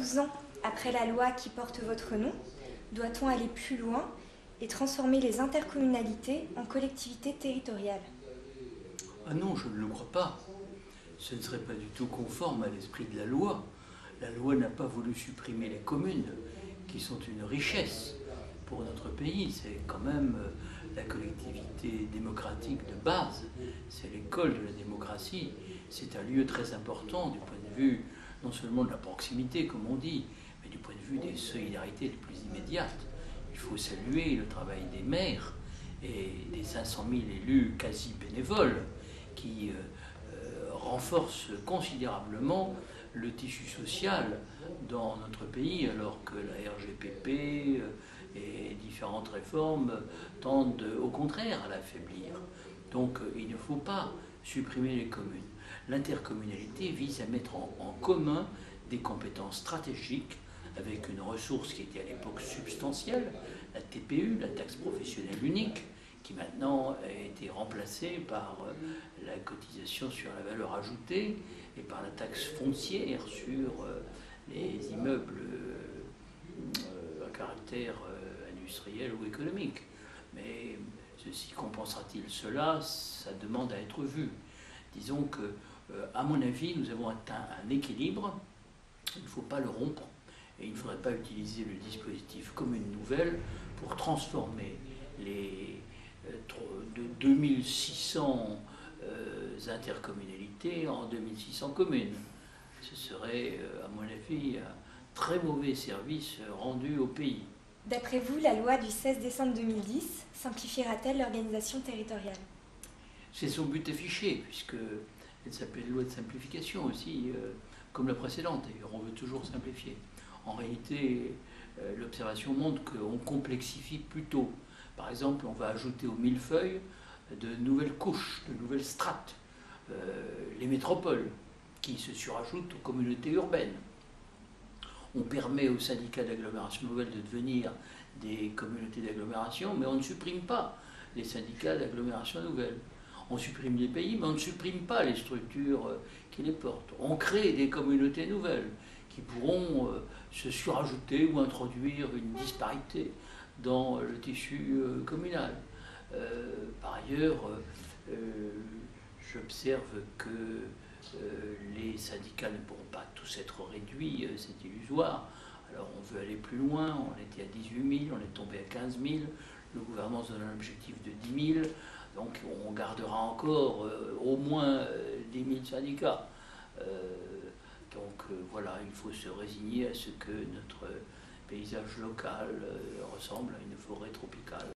12 ans après la loi qui porte votre nom, doit-on aller plus loin et transformer les intercommunalités en collectivités territoriales? Ah non, je ne le crois pas. Ce ne serait pas du tout conforme à l'esprit de la loi. La loi n'a pas voulu supprimer les communes, qui sont une richesse pour notre pays. C'est quand même la collectivité démocratique de base. C'est l'école de la démocratie. C'est un lieu très important du point de vue non seulement de la proximité, comme on dit, mais du point de vue des solidarités les plus immédiates. Il faut saluer le travail des maires et des 500 000 élus quasi bénévoles qui renforcent considérablement le tissu social dans notre pays, alors que la RGPP et différentes réformes tendent au contraire à l'affaiblir. Donc il ne faut pas supprimer les communes. L'intercommunalité vise à mettre en commun des compétences stratégiques avec une ressource qui était à l'époque substantielle, la TPU, la taxe professionnelle unique, qui maintenant a été remplacée par la cotisation sur la valeur ajoutée et par la taxe foncière sur les immeubles à caractère industriel ou économique. Mais ceci compensera-t-il cela? Ça demande à être vu. Disons que, à mon avis, nous avons atteint un équilibre. Il ne faut pas le rompre et il ne faudrait pas utiliser le dispositif commune nouvelle pour transformer les de 2600 intercommunalités en 2600 communes. Ce serait, à mon avis, un très mauvais service rendu au pays. D'après vous, la loi du 16 décembre 2010 simplifiera-t-elle l'organisation territoriale? C'est son but affiché, puisqu'elle s'appelle loi de simplification aussi, comme la précédente d'ailleurs, on veut toujours simplifier. En réalité, l'observation montre qu'on complexifie plutôt. Par exemple, on va ajouter au millefeuille de nouvelles couches, de nouvelles strates, les métropoles, qui se surajoutent aux communautés urbaines. On permet aux syndicats d'agglomération nouvelle de devenir des communautés d'agglomération, mais on ne supprime pas les syndicats d'agglomération nouvelle. On supprime les pays, mais on ne supprime pas les structures qui les portent. On crée des communautés nouvelles qui pourront se surajouter ou introduire une disparité dans le tissu communal. Par ailleurs, j'observe que les syndicats ne pourront pas tous être réduits, c'est illusoire. Alors on veut aller plus loin, on était à 18 000, on est tombé à 15 000, le gouvernement se donne un objectif de 10 000, donc on gardera encore au moins 10 000 syndicats. Voilà, il faut se résigner à ce que notre paysage local ressemble à une forêt tropicale.